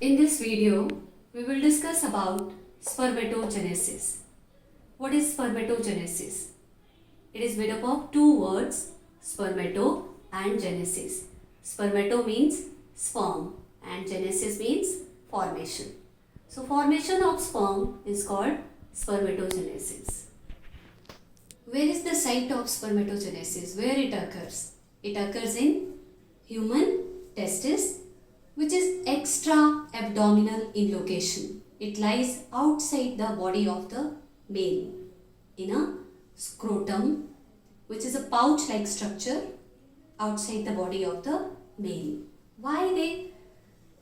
In this video, we will discuss about spermatogenesis. What is spermatogenesis? It is made up of two words, spermato and genesis. Spermato means sperm and genesis means formation. So formation of sperm is called spermatogenesis. Where is the site of spermatogenesis? Where it occurs? It occurs in human testis, which is extra abdominal in location. It lies outside the body of the male in a scrotum, which is a pouch-like structure outside the body of the male. Why they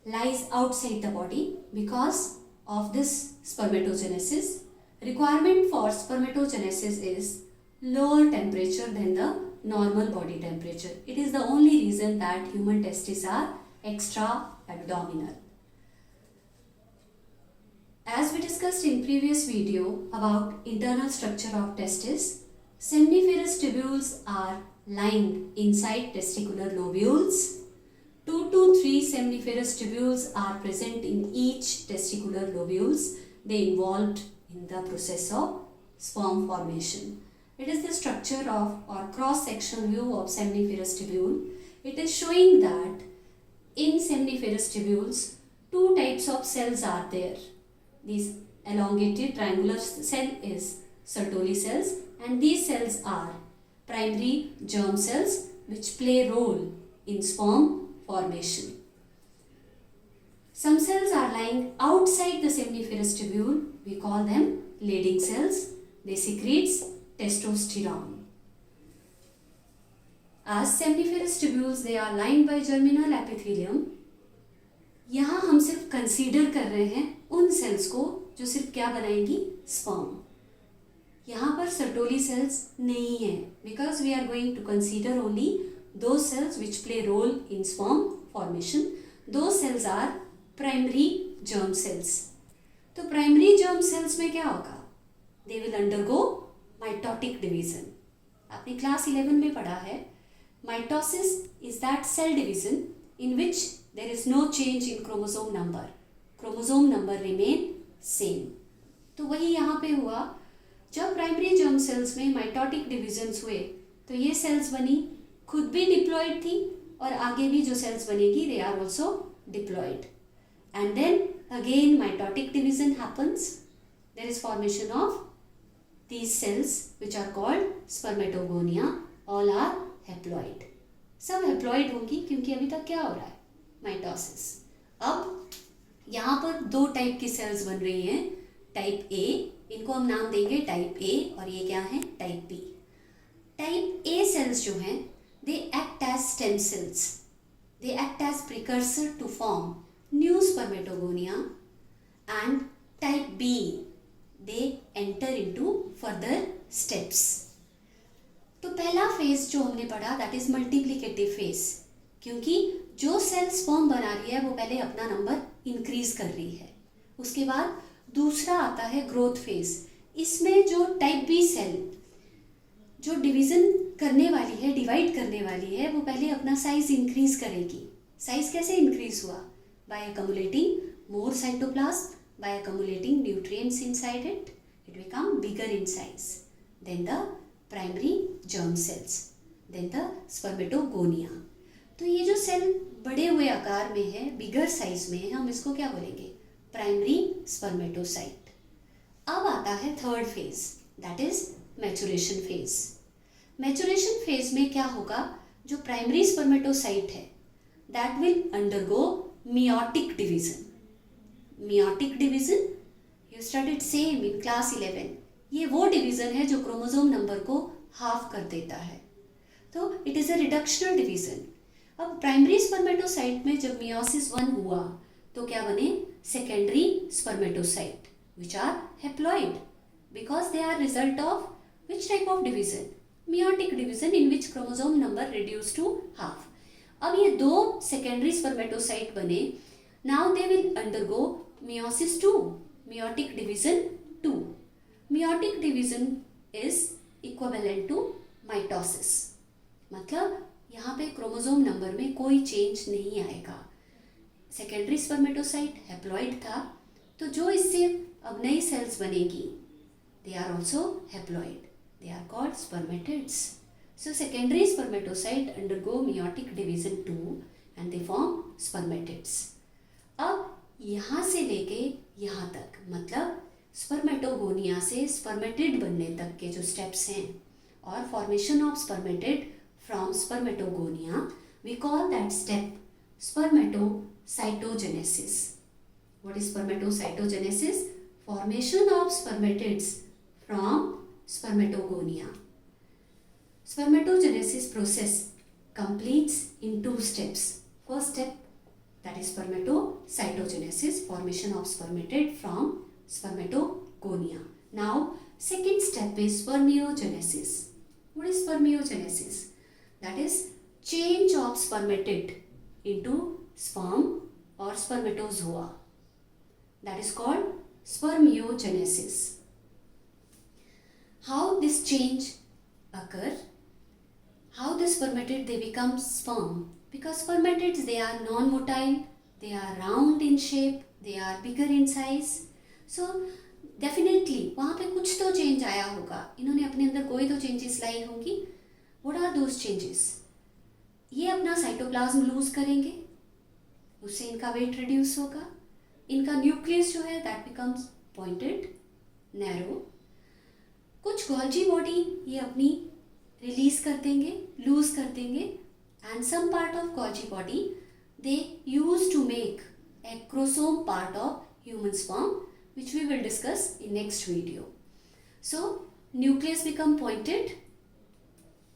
lies outside the body? Because of this spermatogenesis. Requirement for spermatogenesis is lower temperature than the normal body temperature. It is the only reason that human testes are extra abdominal. As we discussed in previous video about internal structure of testis, seminiferous tubules are lined inside testicular lobules. 2 to 3 seminiferous tubules are present in each testicular lobules. They involved in the process of sperm formation. It is the structure of or cross-sectional view of seminiferous tubule. It is showing that in seminiferous tubules, two types of cells are there. These elongated triangular cell is Sertoli cells, and these cells are primary germ cells which play role in sperm formation. Some cells are lying outside the seminiferous tubule. We call them Leydig cells. They secrete testosterone. As seminiferous tubules, they are lined by germinal epithelium. यहाँ हम सिर्फ consider कर रहे हैं उन sales को जो सिर्फ क्या बनाएंगी, स्पर्म. यहाँ पर सर्टोली सेल्स नहीं है, because we are going to consider only दो cells which play role in sperm formation. दो cells are primary germ cells. तो प्राइमरी जर्म सेल्स में क्या होगा? They will undergo mitotic division. आपने क्लास 11 में पढ़ा है. Mitosis is that cell division in which there is no change in chromosome number. Chromosome number remain same. तो वही यहाँ पे हुआ. जब प्राइमरी जर्म सेल्स में माइटोटिक डिविजन्स हुए तो ये सेल्स बनी, खुद भी डिप्लॉयड थी और आगे भी जो सेल्स बनेगी they are also diploid. And then again mitotic division happens. There is formation of these cells which are called spermatogonia. All are haploid. सब हैप्लॉइड होंगी क्योंकि अभी तक क्या हो रहा है, माइटोसिस. अब यहाँ पर दो टाइप की सेल्स बन रही हैं. टाइप ए, इनको हम नाम देंगे टाइप ए, और ये क्या है, type B. Type A cells जो हैं they act as stem cells. They act as precursor to form new spermatogonia. And type B they enter into further steps. तो पहला फेज जो हमने पढ़ा दैट इज मल्टीप्लिकेटिव फेज, क्योंकि जो cell sperm बना रही है वो पहले अपना नंबर इंक्रीज कर रही है. उसके बाद दूसरा आता है ग्रोथ फेज. इसमें जो टाइप बी सेल जो डिवीजन करने वाली है, डिवाइड करने वाली है, वो पहले अपना साइज इंक्रीज करेगी. साइज कैसे इंक्रीज हुआ? By accumulating more cytoplasm, by accumulating nutrients inside it, it become bigger in size. Then the primary germ cells, then the spermatogonia. तो ये जो सेल बड़े हुए आकार में है, बिगर साइज में है, हम इसको क्या बोलेंगे, प्राइमरी स्पर्मेटोसाइट. अब आता है third phase that is maturation phase. Maturation phase में क्या होगा, जो प्राइमरी स्पर्मेटोसाइट है that will undergo meiotic division. Meiotic division you studied same in class 11. ये वो डिवीज़न है जो क्रोमोसोम नंबर को हाफ कर देता है. तो it is a reductional division. अब प्राइमरी स्पर्मेटोसाइट में जब मियोसिस 1 हुआ तो क्या बने, secondary spermatocyte which are haploid, because they are result of which type of division, meiotic division in which chromosome number reduce to half. अब ये दो सेकेंडरी स्पर्मेटोसाइट बने. Now they will undergo meiosis 2, meiotic division 2. Meiotic division is equivalent to mitosis. मतलब यहाँ पे chromosome number में कोई change नहीं आएगा. सेकेंडरी स्पर्मेटोसाइट हैप्लॉइड था, तो जो इससे अब नई सेल्स बनेगी they are also haploid, they are called spermatids. So secondary spermatocyte undergo meiotic division 2 and they form spermatids. अब यहाँ से लेके यहाँ तक, मतलब स्पर्मेटोगोनिया से स्पर्मेटिड बनने तक के जो स्टेप्स हैं और formation of spermatid from spermatogonia, we call that step spermatocytogenesis. What is spermatocytogenesis? Formation of spermatids from spermatogonia. Spermatogenesis process completes in 2 steps. First step, that is spermatocytogenesis, formation of spermatid from spermatogonia. Now, second step is spermiogenesis. What is spermiogenesis? That is change of spermatid into sperm or spermatozoa. That is called spermiogenesis. How this change occur? How the spermatid they become sperm? Because spermatids they are non-motile, they are round in shape, they are bigger in size. So definitely वहाँ पे कुछ तो change आया होगा, इन्होंने अपने अंदर कोई तो changes लाई होंगी. What are those changes? ये अपना साइटोप्लाज्म लूज करेंगे, उससे इनका वेट रिड्यूस होगा, इनका न्यूक्लियस जो है दैट बिकम्स पॉइंटेड, नैरो. कुछ गोल्जी बॉडी ये अपनी रिलीज कर देंगे, लूज कर देंगे, and some part of Golgi body they use to make acrosome part of human sperm, which we will discuss in next video. So nucleus become pointed,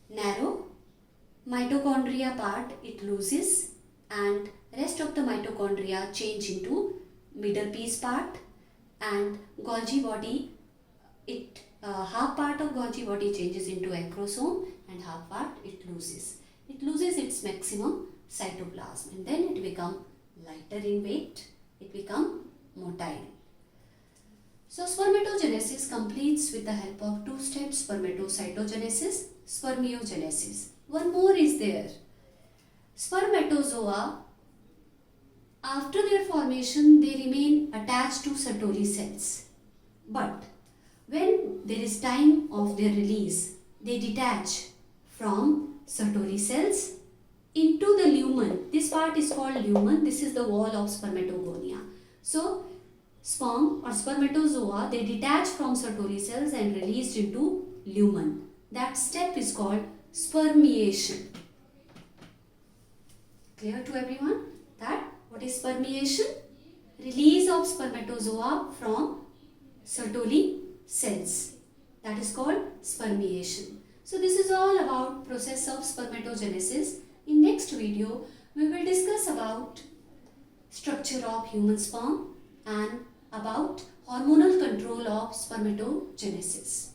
narrow, mitochondria part it loses, and rest of the mitochondria change into middle piece part, and Golgi body it half part of Golgi body changes into acrosome and half part it loses. It loses its maximum cytoplasm and then it become lighter in weight, it become motile. So spermatogenesis completes with the help of 2 steps, spermatocytogenesis, spermiogenesis. One more is there. Spermatozoa, after their formation, they remain attached to Sertoli cells. But when there is time of their release, they detach from Sertoli cells into the lumen. This part is called lumen. This is the wall of spermatogonia. So sperm or spermatozoa, they detach from Sertoli cells and released into lumen. That step is called spermiation. Clear to everyone that what is spermiation? Release of spermatozoa from Sertoli cells. That is called spermiation. So this is all about process of spermatogenesis. In next video, we will discuss about structure of human sperm and about hormonal control of spermatogenesis.